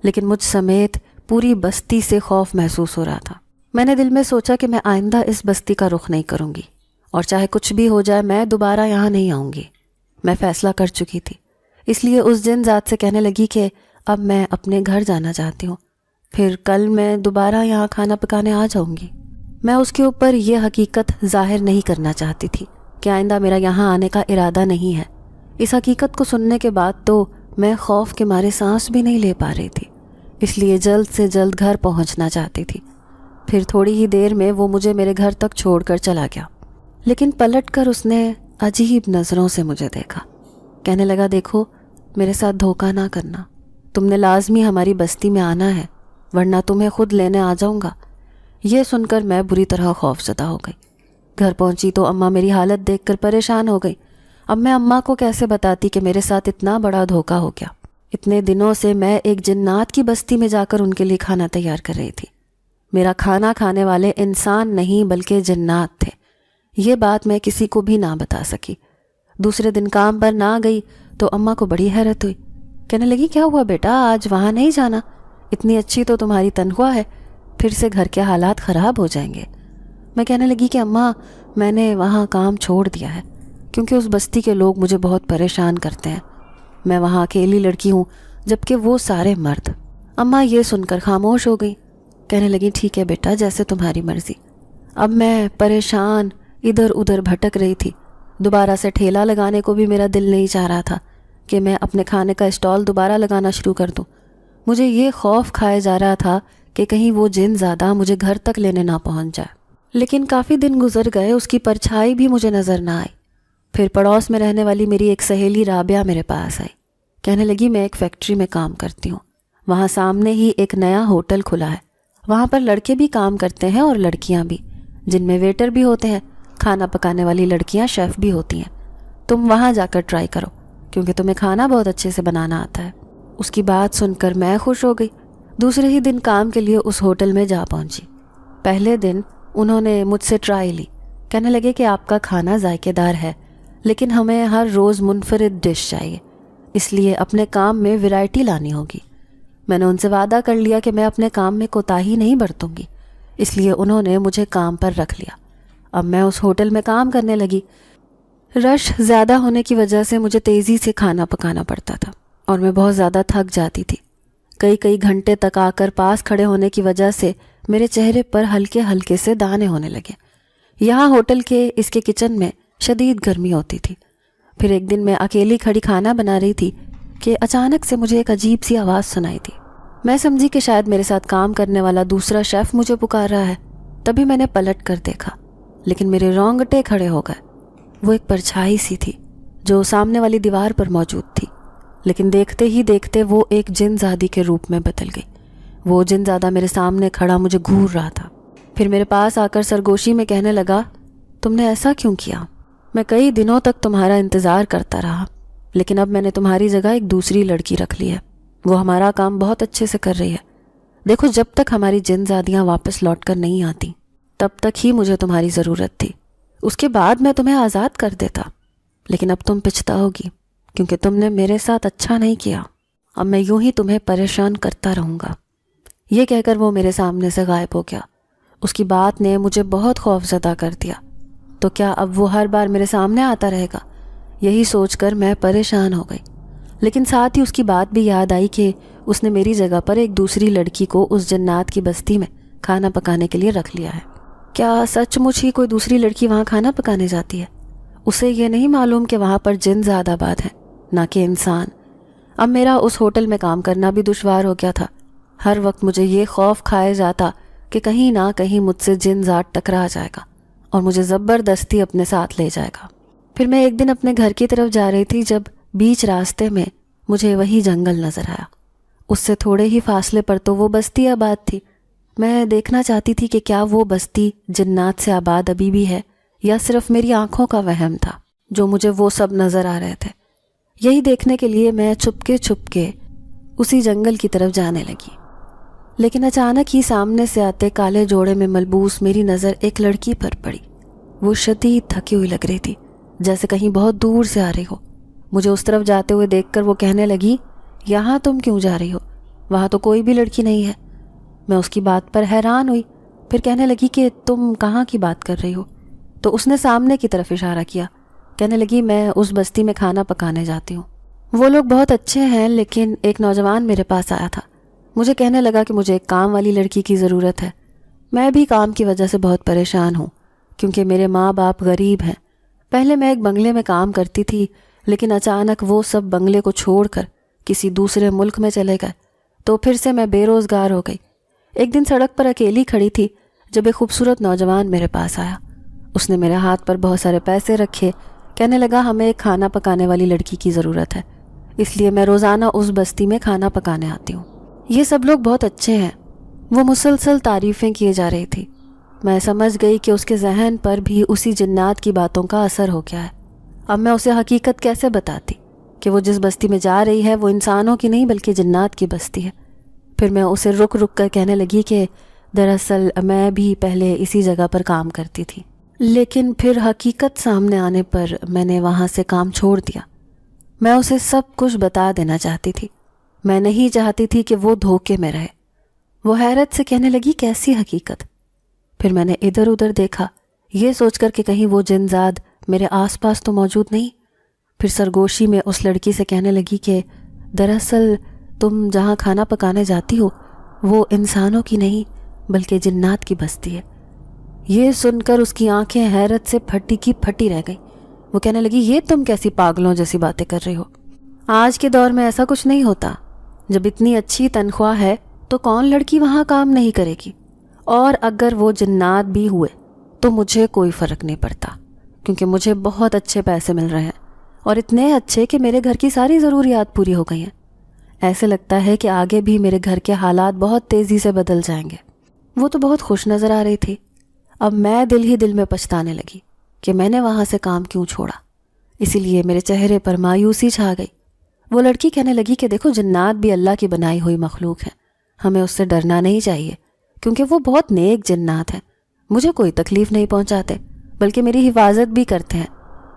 لیکن مجھ سمیت پوری بستی سے خوف محسوس ہو رہا تھا۔ میں نے دل میں سوچا کہ میں آئندہ اس بستی کا رخ نہیں کروں گی، اور چاہے کچھ بھی ہو جائے میں دوبارہ یہاں نہیں آؤں گی۔ میں فیصلہ کر چکی تھی، اس لیے اس جن ذات سے کہنے لگی کہ اب میں اپنے گھر جانا چاہتی ہوں، پھر کل میں دوبارہ یہاں کھانا پکانے آ جاؤں گی۔ میں اس کے اوپر یہ حقیقت ظاہر نہیں کرنا چاہتی تھی کہ آئندہ میرا یہاں آنے کا ارادہ نہیں ہے۔ اس حقیقت کو سننے کے بعد تو میں خوف کے مارے سانس بھی نہیں لے پا رہی تھی، اس لیے جلد سے جلد گھر پہنچنا چاہتی تھی۔ پھر تھوڑی ہی دیر میں وہ مجھے میرے گھر تک چھوڑ کر چلا گیا، لیکن پلٹ کر اس نے عجیب نظروں سے مجھے دیکھا۔ کہنے لگا، دیکھو، میرے ساتھ دھوکہ نہ کرنا، تم نے لازمی ہماری بستی میں آنا ہے، ورنہ تمہیں خود لینے آ جاؤں گا۔ یہ سن کر میں بری طرح خوفزدہ ہو گئی۔ گھر پہنچی تو اماں میری حالت دیکھ کر پریشان ہو گئی۔ اب میں اماں کو کیسے بتاتی کہ میرے ساتھ اتنا بڑا دھوکہ ہو گیا؟ اتنے دنوں سے میں ایک جنات کی بستی میں جا کر ان کے لیے کھانا تیار کر رہی تھی۔ میرا کھانا کھانے والے انسان نہیں بلکہ جنات تھے۔ یہ بات میں کسی کو بھی نہ بتا سکی۔ دوسرے دن کام پر نہ گئی تو اماں کو بڑی حیرت ہوئی۔ کہنے لگی، کیا ہوا بیٹا، آج وہاں نہیں جانا؟ اتنی اچھی تو تمہاری تنخواہ ہے، پھر سے گھر کے حالات خراب ہو جائیں گے۔ میں کہنے لگی کہ اماں، میں نے وہاں کام چھوڑ دیا ہے، کیونکہ اس بستی کے لوگ مجھے بہت پریشان کرتے ہیں۔ میں وہاں اکیلی لڑکی ہوں، جبکہ وہ سارے مرد۔ اماں یہ سن کر خاموش ہو گئی۔ کہنے لگی، ٹھیک ہے بیٹا، جیسے تمہاری مرضی۔ اب میں پریشان ادھر ادھر بھٹک رہی تھی۔ دوبارہ سے ٹھیلا لگانے کو بھی میرا دل نہیں چاہ رہا تھا کہ میں اپنے کھانے کا اسٹال دوبارہ لگانا شروع کر دوں۔ مجھے یہ خوف کھائے جا رہا تھا کہ کہیں وہ جن زیادہ مجھے گھر تک لینے نہ پہنچ جائے۔ لیکن کافی دن گزر گئے، اس کی پرچھائی بھی مجھے نظر نہ آئی۔ پھر پڑوس میں رہنے والی میری ایک سہیلی رابعہ میرے پاس آئی۔ کہنے لگی، میں ایک فیکٹری میں کام کرتی ہوں، وہاں سامنے ہی ایک نیا ہوٹل کھلا ہے، وہاں پر لڑکے بھی کام کرتے ہیں اور لڑکیاں بھی، جن میں ویٹر بھی ہوتے ہیں، کھانا پکانے والی لڑکیاں شیف بھی ہوتی ہیں۔ تم وہاں جا کر ٹرائی کرو، کیونکہ تمہیں کھانا بہت اچھے سے بنانا آتا ہے۔ اس کی بات سن کر میں خوش ہو گئی۔ دوسرے ہی دن کام کے لیے اس ہوٹل میں جا پہنچی۔ پہلے دن انہوں نے مجھ سے ٹرائی لی کہنے لگے کہ آپ کا کھانا ذائقے دار ہے لیکن ہمیں ہر روز منفرد ڈش چاہیے، اس لیے اپنے کام میں ویرائٹی لانی ہوگی۔ میں نے ان سے وعدہ کر لیا کہ میں اپنے کام میں کوتاہی نہیں برتوں گی، اس لیے انہوں نے مجھے کام پر رکھ لیا۔ اب میں اس ہوٹل میں کام کرنے لگی۔ رش زیادہ ہونے کی وجہ سے مجھے تیزی سے کھانا پکانا پڑتا تھا اور میں بہت زیادہ تھک جاتی تھی۔ کئی گھنٹے تک آ کر پاس کھڑے ہونے کی وجہ سے میرے چہرے پر ہلکے ہلکے سے دانے ہونے لگے۔ یہاں ہوٹل کے اس کے کچن میں شدید گرمی ہوتی تھی۔ پھر ایک دن میں اکیلی کھڑی کھانا بنا رہی تھی کہ اچانک سے مجھے ایک عجیب سی آواز سنائی دی۔ میں سمجھی کہ شاید میرے ساتھ کام کرنے والا دوسرا شیف مجھے پکار رہا ہے۔ تبھی میں نے پلٹ کر دیکھا، لیکن میرے رونگٹے کھڑے ہو گئے۔ وہ ایک پرچھائی سی تھی جو سامنے والی دیوار پر موجود تھی، لیکن دیکھتے ہی دیکھتے وہ ایک جن زادی کے روپ میں بدل گئی۔ وہ جن زادہ میرے سامنے کھڑا مجھے گھور رہا تھا۔ پھر میرے پاس آ کر سرگوشی میں کہنے لگا، تم نے ایسا کیوں کیا؟ میں کئی دنوں تک تمہارا انتظار کرتا رہا، لیکن اب میں نے تمہاری جگہ ایک دوسری لڑکی رکھ لی ہے۔ وہ ہمارا کام بہت اچھے سے کر رہی ہے۔ دیکھو، جب تک ہماری جن زادیاں واپس لوٹ کر نہیں آتی تب تک ہی مجھے تمہاری ضرورت تھی۔ اس کے بعد میں تمہیں آزاد کر دیتا، لیکن اب تم پچھتاؤگی کیونکہ تم نے میرے ساتھ اچھا نہیں کیا۔ اب میں یوں ہی تمہیں پریشان کرتا رہوں گا۔ یہ کہہ کر وہ میرے سامنے سے غائب ہو گیا۔ اس کی بات نے مجھے بہت خوف زدہ کر دیا۔ تو کیا اب وہ ہر بار میرے سامنے آتا رہے گا؟ یہی سوچ کر میں پریشان ہو گئی، لیکن ساتھ ہی اس کی بات بھی یاد آئی کہ اس نے میری جگہ پر ایک دوسری لڑکی کو اس جنات کی بستی میں کھانا پکانے کے لیے رکھ لیا ہے۔ کیا سچ مچ ہی کوئی دوسری لڑکی وہاں کھانا پکانے جاتی ہے؟ اسے یہ نہیں معلوم کہ وہاں پر جن زیادہ آباد ہیں، نہ کہ انسان۔ اب میرا اس ہوٹل میں کام کرنا بھی دشوار ہو گیا تھا۔ ہر وقت مجھے یہ خوف کھائے جاتا کہ کہیں نہ کہیں مجھ سے جن ذات ٹکرا جائے گا اور مجھے زبردستی اپنے ساتھ لے جائے گا۔ پھر میں ایک دن اپنے گھر کی طرف جا رہی تھی جب بیچ راستے میں مجھے وہی جنگل نظر آیا۔ اس سے تھوڑے ہی فاصلے پر تو وہ بستی آباد تھی۔ میں دیکھنا چاہتی تھی کہ کیا وہ بستی جنات سے آباد ابھی بھی ہے یا صرف میری آنکھوں کا وہم تھا جو مجھے وہ سب نظر آ رہے تھے۔ یہی دیکھنے کے لیے میں چھپ کے اسی جنگل کی طرف جانے لگی، لیکن اچانک ہی سامنے سے آتے کالے جوڑے میں ملبوس میری نظر ایک لڑکی پر پڑی۔ وہ شدید تھکی ہوئی لگ رہی تھی، جیسے کہیں بہت دور سے آ رہی ہو۔ مجھے اس طرف جاتے ہوئے دیکھ کر وہ کہنے لگی، یہاں تم کیوں جا رہی ہو؟ وہاں تو کوئی بھی لڑکی نہیں ہے۔ میں اس کی بات پر حیران ہوئی۔ پھر کہنے لگی کہ تم کہاں کی بات کر رہی ہو؟ تو اس نے سامنے کی طرف اشارہ کیا۔ کہنے لگی، میں اس بستی میں کھانا پکانے جاتی ہوں۔ وہ لوگ بہت اچھے ہیں، لیکن ایک نوجوان میرے پاس آیا تھا۔ مجھے کہنے لگا کہ مجھے ایک کام والی لڑکی کی ضرورت ہے۔ میں بھی کام کی وجہ سے بہت پریشان ہوں کیونکہ میرے ماں باپ غریب ہیں۔ پہلے میں ایک بنگلے میں کام کرتی تھی، لیکن اچانک وہ سب بنگلے کو چھوڑ کر کسی دوسرے ملک میں چلے گئے، تو پھر سے میں بے روزگار ہو گئی۔ ایک دن سڑک پر اکیلی کھڑی تھی جب ایک خوبصورت نوجوان میرے پاس آیا۔ اس نے میرے ہاتھ پر بہت سارے پیسے رکھے۔ کہنے لگا، ہمیں ایک کھانا پکانے والی لڑکی کی ضرورت ہے، اس لیے میں روزانہ اس بستی میں کھانا پکانے آتی ہوں۔ یہ سب لوگ بہت اچھے ہیں۔ وہ مسلسل تعریفیں کیے جا رہی تھی۔ میں سمجھ گئی کہ اس کے ذہن پر بھی اسی جنات کی باتوں کا اثر ہو گیا ہے۔ اب میں اسے حقیقت کیسے بتاتی کہ وہ جس بستی میں جا رہی ہے وہ انسانوں کی نہیں بلکہ جنات کی بستی ہے؟ پھر میں اسے رک کر کہنے لگی کہ دراصل میں بھی پہلے اسی جگہ پر کام کرتی تھی، لیکن پھر حقیقت سامنے آنے پر میں نے وہاں سے کام چھوڑ دیا۔ میں اسے سب کچھ بتا دینا چاہتی تھی۔ میں نہیں چاہتی تھی کہ وہ دھوکے میں رہے۔ وہ حیرت سے کہنے لگی، کیسی حقیقت؟ پھر میں نے ادھر ادھر دیکھا، یہ سوچ کر کہ کہیں وہ جنزاد میرے آس پاس تو موجود نہیں۔ پھر سرگوشی میں اس لڑکی سے کہنے لگی کہ دراصل تم جہاں کھانا پکانے جاتی ہو وہ انسانوں کی نہیں بلکہ جنات کی بستی ہے۔ یہ سن کر اس کی آنکھیں حیرت سے پھٹی کی پھٹی رہ گئی۔ وہ کہنے لگی، یہ تم کیسی پاگلوں جیسی باتیں کر رہی ہو؟ آج کے دور میں ایسا کچھ نہیں ہوتا۔ جب اتنی اچھی تنخواہ ہے تو کون لڑکی وہاں کام نہیں کرے گی؟ اور اگر وہ جنات بھی ہوئے تو مجھے کوئی فرق نہیں پڑتا، کیونکہ مجھے بہت اچھے پیسے مل رہے ہیں، اور اتنے اچھے کہ میرے گھر کی ساری ضروریات پوری ہو گئی ہیں۔ ایسے لگتا ہے کہ آگے بھی میرے گھر کے حالات بہت تیزی سے بدل جائیں گے۔ وہ تو بہت خوش نظر آ رہی تھی۔ اب میں دل ہی دل میں پچھتانے لگی کہ میں نے وہاں سے کام کیوں چھوڑا۔ اسی لیے میرے چہرے پر مایوسی چھا گئی۔ وہ لڑکی کہنے لگی کہ دیکھو، جنات بھی اللہ کی بنائی ہوئی مخلوق ہیں، ہمیں اس سے ڈرنا نہیں چاہیے کیونکہ وہ بہت نیک جنات ہیں، مجھے کوئی تکلیف نہیں پہنچاتے، بلکہ میری حفاظت بھی کرتے ہیں۔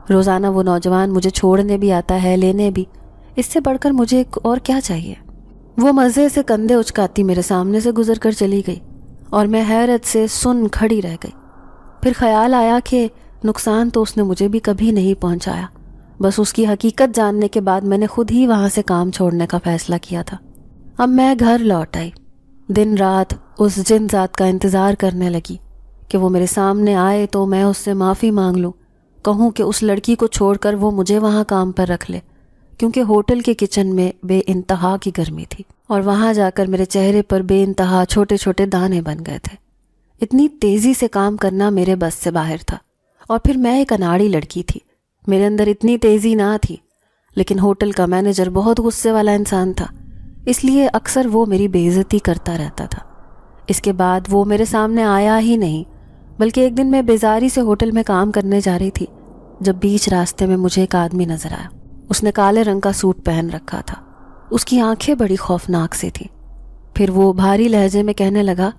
روزانہ وہ نوجوان مجھے چھوڑنے بھی آتا ہے، لینے بھی۔ اس سے بڑھ کر مجھے اور کیا چاہیے؟ وہ مزے سے کندھے اچکاتی میرے سامنے سے گزر کر چلی گئی اور میں حیرت سے سن کھڑی رہ گئی۔ پھر خیال آیا کہ نقصان تو اس نے مجھے بھی کبھی نہیں پہنچایا، بس اس کی حقیقت جاننے کے بعد میں نے خود ہی وہاں سے کام چھوڑنے کا فیصلہ کیا تھا۔ اب میں گھر لوٹ آئی، دن رات اس جن ذات کا انتظار کرنے لگی کہ وہ میرے سامنے آئے تو میں اس سے معافی مانگ لوں، کہوں کہ اس لڑکی کو چھوڑ کر وہ مجھے وہاں کام پر رکھ لے، کیونکہ ہوٹل کے کچن میں بے انتہا کی گرمی تھی اور وہاں جا کر میرے چہرے پر بے انتہا چھوٹے چھوٹے دانے بن گئے تھے۔ اتنی تیزی سے کام کرنا میرے بس سے باہر تھا، اور پھر میں ایک اناڑی لڑکی تھی، میرے اندر اتنی تیزی نہ تھی۔ لیکن ہوٹل کا مینیجر بہت غصے والا انسان تھا، اس لیے اکثر وہ میری بے عزتی کرتا رہتا تھا۔ اس کے بعد وہ میرے سامنے آیا ہی نہیں، بلکہ ایک دن میں بیزاری سے ہوٹل میں کام کرنے جا رہی تھی جب بیچ راستے میں مجھے ایک آدمی نظر آیا۔ اس نے کالے رنگ کا سوٹ پہن رکھا تھا، اس کی آنکھیں بڑی خوفناک سی تھیں۔ پھر وہ بھاری لہجے میں کہنے لگا،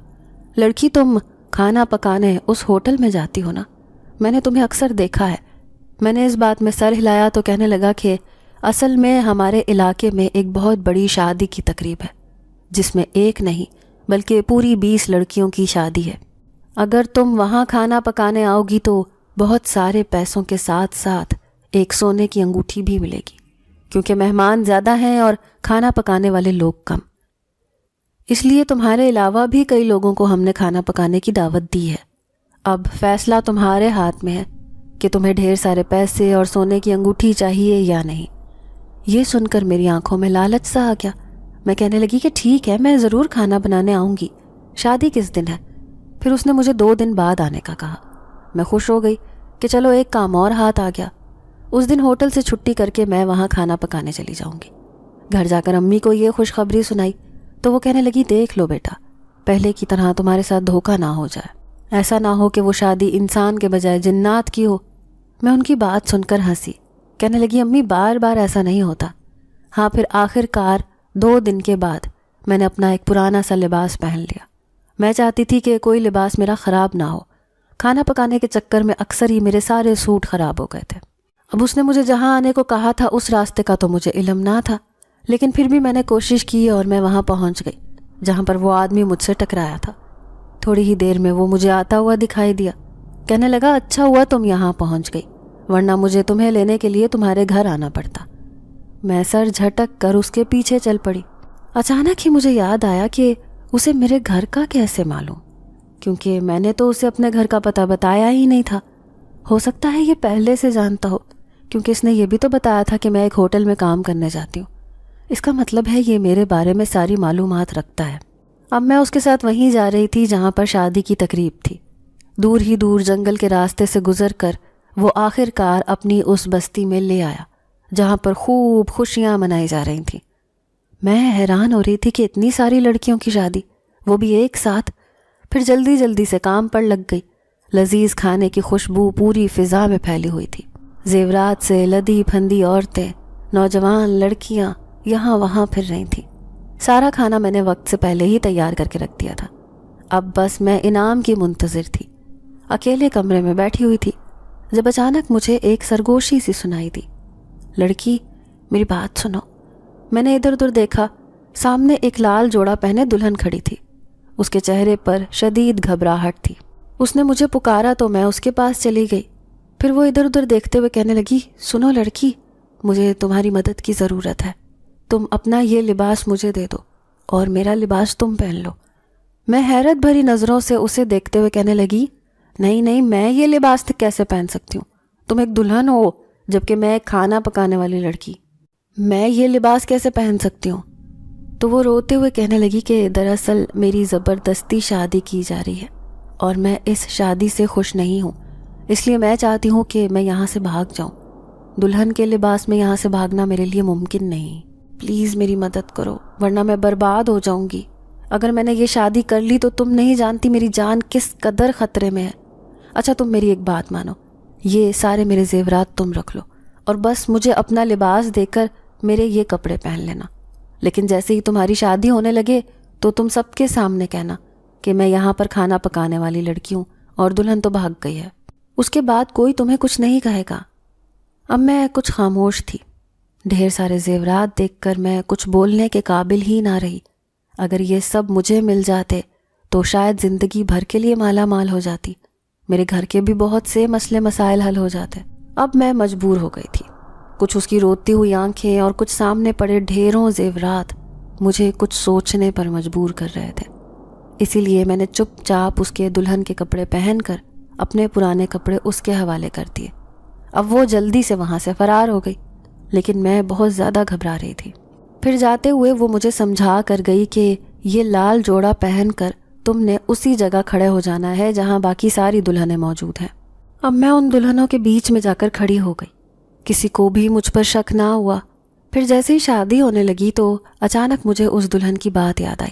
لڑکی تم کھانا پکانے اس ہوٹل میں جاتی ہو نا؟ میں نے تمہیں اکثر دیکھا ہے۔ میں نے اس بات میں سر ہلایا تو کہنے لگا کہ اصل میں ہمارے علاقے میں ایک بہت بڑی شادی کی تقریب ہے، جس میں ایک نہیں بلکہ پوری 20 لڑکیوں کی شادی ہے۔ اگر تم وہاں کھانا پکانے آؤ گی تو بہت سارے پیسوں کے ساتھ ساتھ ایک سونے کی انگوٹھی بھی ملے گی، کیونکہ مہمان زیادہ ہیں اور کھانا پکانے والے لوگ کم۔ اس لیے تمہارے علاوہ بھی کئی لوگوں کو ہم نے کھانا پکانے کی دعوت دی ہے۔ اب فیصلہ تمہارے ہاتھ میں ہے کہ تمہیں ڈھیر سارے پیسے اور سونے کی انگوٹھی چاہیے یا نہیں۔ یہ سن کر میری آنکھوں میں لالچ سا آ گیا۔ میں کہنے لگی کہ ٹھیک ہے، میں ضرور کھانا بنانے آؤں گی۔ شادی کس دن ہے؟ پھر اس نے مجھے 2 دن بعد آنے کا کہا۔ میں خوش ہو گئی کہ چلو ایک کام اور ہاتھ آ گیا۔ اس دن ہوٹل سے چھٹی کر کے میں وہاں کھانا پکانے چلی جاؤں گی۔ گھر جا کر امی کو یہ خوشخبری سنائی تو وہ کہنے لگی، دیکھ لو بیٹا، پہلے کی طرح تمہارے ساتھ دھوکہ نہ ہو جائے، ایسا نہ ہو کہ وہ شادی انسان کے بجائے جنات کی ہو۔ میں ان کی بات سن کر ہنسی، کہنے لگی، امی بار بار ایسا نہیں ہوتا۔ ہاں پھر آخر کار 2 دن کے بعد میں نے اپنا ایک پرانا سا لباس پہن لیا۔ میں چاہتی تھی کہ کوئی لباس میرا خراب نہ ہو۔ کھانا پکانے کے چکر میں اکثر ہی میرے سارے سوٹ خراب ہو گئے تھے۔ اب اس نے مجھے جہاں آنے کو کہا تھا اس راستے کا تو مجھے علم نہ تھا، لیکن پھر بھی میں نے کوشش کی اور میں وہاں پہنچ گئی جہاں پر وہ آدمی مجھ سے ٹکرایا تھا۔ تھوڑی ہی دیر میں وہ مجھے آتا ہوا دکھائی دیا، کہنے لگا، اچھا ہوا تم یہاں پہنچ گئی، ورنہ مجھے تمہیں لینے کے لیے تمہارے گھر آنا پڑتا۔ میں سر جھٹک کر اس کے پیچھے چل پڑی۔ اچانک ہی مجھے یاد آیا کہ اسے میرے گھر کا کیسے معلوم، کیونکہ میں نے تو اسے اپنے گھر کا پتہ بتایا ہی نہیں تھا۔ ہو سکتا ہے یہ پہلے سے جانتا ہو، کیونکہ اس نے یہ بھی تو بتایا تھا کہ میں ایک ہوٹل میں کام کرنے جاتی ہوں۔ اس کا مطلب ہے یہ میرے بارے میں ساری معلومات رکھتا ہے۔ اب میں اس کے ساتھ وہیں جا رہی تھی جہاں پر شادی کی تقریب تھی۔ دور ہی دور جنگل کے راستے سے گزر کر وہ آخر کار اپنی اس بستی میں لے آیا جہاں پر خوب خوشیاں منائی جا رہی تھیں۔ میں حیران ہو رہی تھی کہ اتنی ساری لڑکیوں کی شادی، وہ بھی ایک ساتھ۔ پھر جلدی جلدی سے کام پر لگ گئی۔ لذیذ کھانے کی خوشبو پوری فضا میں پھیلی ہوئی تھی۔ زیورات سے لدی پھندی عورتیں، نوجوان لڑکیاں یہاں وہاں پھر رہی تھیں۔ سارا کھانا میں نے وقت سے پہلے ہی تیار کر کے رکھ دیا تھا۔ اب بس میں انعام کی منتظر تھی۔ اکیلے کمرے میں بیٹھی ہوئی تھی جب اچانک مجھے ایک سرگوشی سی سنائی دی، لڑکی میری بات سنو۔ میں نے ادھر ادھر دیکھا، سامنے ایک لال جوڑا پہنے دلہن کھڑی تھی۔ اس کے چہرے پر شدید گھبراہٹ تھی۔ اس نے مجھے پکارا تو میں اس کے پاس چلی گئی۔ پھر وہ ادھر ادھر دیکھتے ہوئے کہنے لگی، سنو لڑکی، مجھے تمہاری مدد کی ضرورت ہے۔ تم اپنا یہ لباس مجھے دے دو اور میرا لباس تم پہن لو۔ میں حیرت بھری نظروں سے اسے دیکھتے ہوئے کہنے لگی، نہیں نہیں، میں یہ لباس کیسے پہن سکتی ہوں؟ تم ایک دلہن ہو جبکہ میں ایک کھانا پکانے والی لڑکی، میں یہ لباس کیسے پہن سکتی ہوں؟ تو وہ روتے ہوئے کہنے لگی کہ دراصل میری زبردستی شادی کی جا رہی ہے اور میں اس شادی سے خوش نہیں ہوں، اس لیے میں چاہتی ہوں کہ میں یہاں سے بھاگ جاؤں۔ دلہن کے لباس میں یہاں سے بھاگنا میرے لیے ممکن نہیں۔ پلیز میری مدد کرو ورنہ میں برباد ہو جاؤں گی۔ اگر میں نے یہ شادی کر لی تو تم نہیں جانتی میری جان کس قدر خطرے میں ہے۔ اچھا تم میری ایک بات مانو، یہ سارے میرے زیورات تم رکھ لو اور بس مجھے اپنا لباس دے کر میرے یہ کپڑے پہن لینا، لیکن جیسے ہی تمہاری شادی ہونے لگے تو تم سب کے سامنے کہنا کہ میں یہاں پر کھانا پکانے والی لڑکی ہوں اور دلہن تو بھاگ گئی ہے۔ اس کے بعد کوئی تمہیں کچھ نہیں کہے گا۔ اب میں کچھ خاموش تھی۔ ڈھیر سارے زیورات دیکھ کر میں کچھ بولنے کے قابل ہی نہ رہی۔ اگر یہ سب مجھے مل جاتے تو شاید زندگی بھر کے لیے مالا مال ہو جاتی، میرے گھر کے بھی بہت سے مسئلے مسائل حل ہو جاتے۔ اب میں مجبور ہو گئی تھی۔ کچھ اس کی روتی ہوئی آنکھیں اور کچھ سامنے پڑے ڈھیروں زیورات مجھے کچھ سوچنے پر مجبور کر رہے تھے۔ اسی لیے میں نے چپ چاپ اس کے دلہن کے کپڑے پہن کر اپنے پرانے کپڑے اس کے حوالے کر دیے۔ اب وہ جلدی سے وہاں سے فرار ہو گئی، لیکن میں بہت زیادہ گھبرا رہی تھی۔ پھر جاتے ہوئے وہ مجھے سمجھا کر گئی کہ یہ لال جوڑا پہن کر تم نے اسی جگہ کھڑے ہو جانا ہے جہاں باقی ساری دلہنیں موجود ہیں۔ اب میں ان دلہنوں کے بیچ میں جا کر کھڑی ہو گئی۔ کسی کو بھی مجھ پر شک نہ ہوا۔ پھر جیسے ہی شادی ہونے لگی تو اچانک مجھے اس دلہن کی بات یاد آئی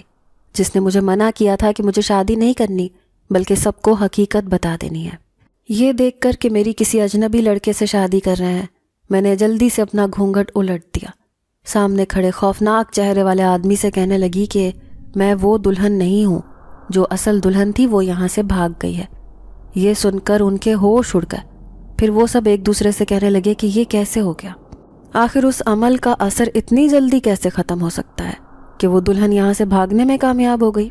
جس نے مجھے منع کیا تھا کہ مجھے شادی نہیں کرنی بلکہ سب کو حقیقت بتا دینی ہے۔ یہ دیکھ کر کہ میری کسی اجنبی لڑکے سے شادی کر رہے ہیں، میں نے جلدی سے اپنا گھونگھٹ الٹ دیا۔ سامنے کھڑے خوفناک چہرے والے آدمی سے کہنے لگی کہ میں وہ دلہن نہیں ہوں، جو اصل دلہن تھی وہ یہاں سے بھاگ گئی ہے۔ یہ سن کر ان کے ہوش اڑ گئے۔ پھر وہ سب ایک دوسرے سے کہنے لگے کہ یہ کیسے ہو گیا؟ آخر اس عمل کا اثر اتنی جلدی کیسے ختم ہو سکتا ہے کہ وہ دلہن یہاں سے بھاگنے میں کامیاب ہو گئی؟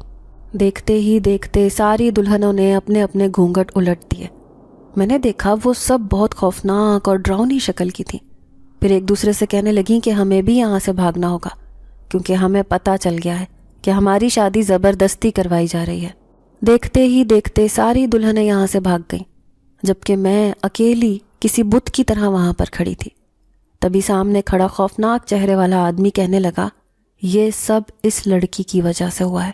دیکھتے ہی دیکھتے ساری دلہنوں نے اپنے اپنے گھونگھٹ الٹ دیے۔ میں نے دیکھا وہ سب بہت خوفناک اور ڈراؤنی شکل کی تھیں۔ پھر ایک دوسرے سے کہنے لگیں کہ ہمیں بھی یہاں سے بھاگنا ہوگا کیونکہ ہمیں پتہ چل گیا ہے کہ ہماری شادی زبردستی کروائی جا رہی ہے۔ دیکھتے ہی دیکھتے ساری دلہنیں یہاں سے بھاگ گئیں، جبکہ میں اکیلی کسی بت کی طرح وہاں پر کھڑی تھی۔ تبھی سامنے کھڑا خوفناک چہرے والا آدمی کہنے لگا، یہ سب اس لڑکی کی وجہ سے ہوا ہے۔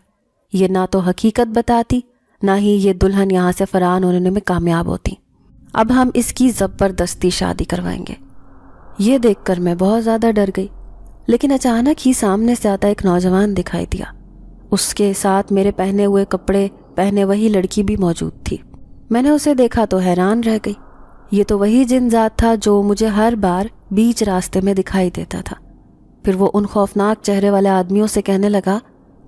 یہ نہ تو حقیقت بتاتی، نہ ہی یہ دلہن یہاں سے فرار ہونے میں کامیاب ہوتی۔ اب ہم اس کی زبردستی شادی کروائیں گے۔ یہ دیکھ کر میں بہت زیادہ ڈر گئی، لیکن اچانک ہی سامنے سے آتا ایک نوجوان دکھائی دیا۔ اس کے ساتھ میرے پہنے ہوئے کپڑے پہنے وہی لڑکی بھی موجود تھی۔ میں نے اسے دیکھا تو حیران رہ گئی۔ یہ تو وہی جن ذات تھا جو مجھے ہر بار بیچ راستے میں دکھائی دیتا تھا۔ پھر وہ ان خوفناک چہرے والے آدمیوں سے کہنے لگا،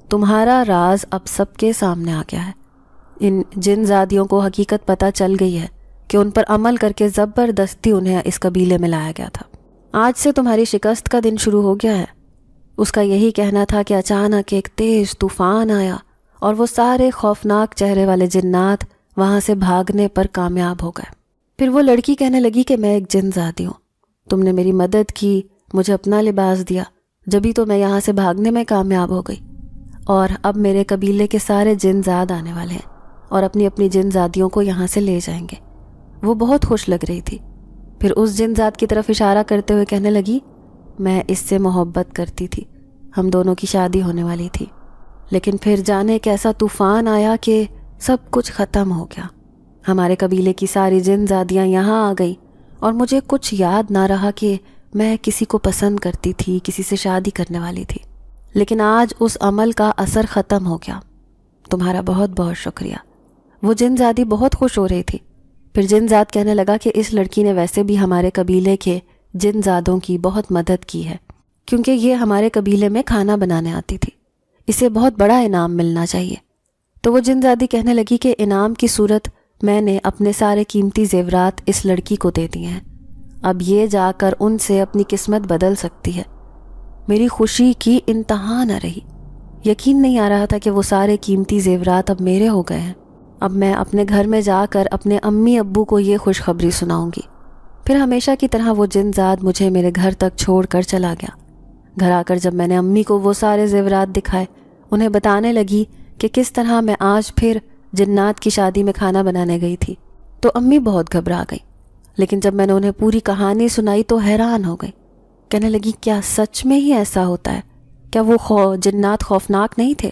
تمہارا راز اب سب کے سامنے آ گیا ہے۔ ان جن زادیوں کو حقیقت پتہ چل گئی ہے کہ ان پر عمل کر کے زبردستی انہیں اس قبیلے میں لایا گیا تھا۔ آج سے تمہاری شکست کا دن شروع ہو گیا ہے۔ اس کا یہی کہنا تھا کہ اچانک ایک تیز طوفان آیا اور وہ سارے خوفناک چہرے والے جنات وہاں سے بھاگنے پر کامیاب ہو گئے۔ پھر وہ لڑکی کہنے لگی کہ میں ایک جن زادی ہوں، تم نے میری مدد کی، مجھے اپنا لباس دیا، جبھی تو میں یہاں سے بھاگنے میں کامیاب ہو گئی، اور اب میرے قبیلے کے سارے جن زاد آنے والے ہیں اور اپنی اپنی جن زادیوں کو یہاں سے لے جائیں گے۔ وہ بہت خوش لگ رہی تھی۔ پھر اس جن زاد کی طرف اشارہ کرتے ہوئے کہنے لگی، میں اس سے محبت کرتی تھی، ہم دونوں کی شادی ہونے والی تھی، لیکن پھر جانے کیسا طوفان آیا کہ سب کچھ ختم ہو گیا۔ ہمارے قبیلے کی ساری جن زادیاں یہاں آ گئیں اور مجھے کچھ یاد نہ رہا کہ میں کسی کو پسند کرتی تھی، کسی سے شادی کرنے والی تھی۔ لیکن آج اس عمل کا اثر ختم ہو گیا۔ تمہارا بہت بہت شکریہ۔ وہ جن زادی بہت خوش ہو رہی تھی۔ پھر جن زاد کہنے لگا کہ اس لڑکی نے ویسے بھی ہمارے قبیلے کے جن زادوں کی بہت مدد کی ہے، کیونکہ یہ ہمارے قبیلے میں کھانا بنانے آتی تھی، اسے بہت بڑا انعام ملنا چاہیے۔ تو وہ جن زادی کہنے لگی کہ انعام کی صورت میں نے اپنے سارے قیمتی زیورات اس لڑکی کو دے دیے ہیں، اب یہ جا کر ان سے اپنی قسمت بدل سکتی ہے۔ میری خوشی کی انتہا نہ رہی۔ یقین نہیں آ رہا تھا کہ وہ سارے قیمتی زیورات اب میرے ہو گئے ہیں۔ اب میں اپنے گھر میں جا کر اپنے امی ابو کو یہ خوشخبری سناؤں گی۔ پھر ہمیشہ کی طرح وہ جن زاد مجھے میرے گھر تک چھوڑ کر چلا گیا۔ گھر آ کر جب میں نے امی کو وہ سارے زیورات دکھائے، انہیں بتانے لگی کہ کس طرح میں آج پھر جنات کی شادی میں کھانا بنانے گئی تھی، تو امی بہت گھبرا گئی۔ لیکن جب میں نے انہیں پوری کہانی سنائی تو حیران ہو گئی۔ کہنے لگی، کیا سچ میں ہی ایسا ہوتا ہے؟ کیا وہ جنات خوفناک نہیں تھے؟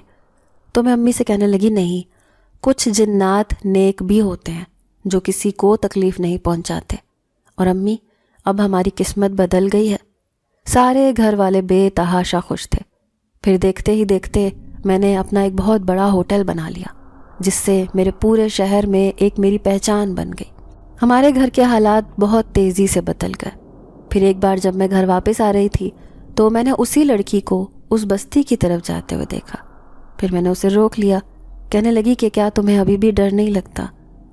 تو میں امی سے کہنے لگی، نہیں، کچھ جنات نیک بھی ہوتے ہیں جو کسی کو تکلیف نہیں پہنچاتے، اور امی اب ہماری قسمت بدل گئی ہے۔ سارے گھر والے بے تحاشا خوش تھے۔ پھر دیکھتے ہی دیکھتے میں نے اپنا ایک بہت بڑا ہوٹل بنا لیا، جس سے میرے پورے شہر میں ایک میری پہچان بن گئی۔ ہمارے گھر کے حالات بہت تیزی سے بدل گئے۔ پھر ایک بار جب میں گھر واپس آ رہی تھی تو میں نے اسی لڑکی کو اس بستی کی طرف جاتے ہوئے دیکھا۔ پھر میں نے اسے روک لیا۔ کہنے لگی کہ کیا تمہیں ابھی بھی ڈر نہیں لگتا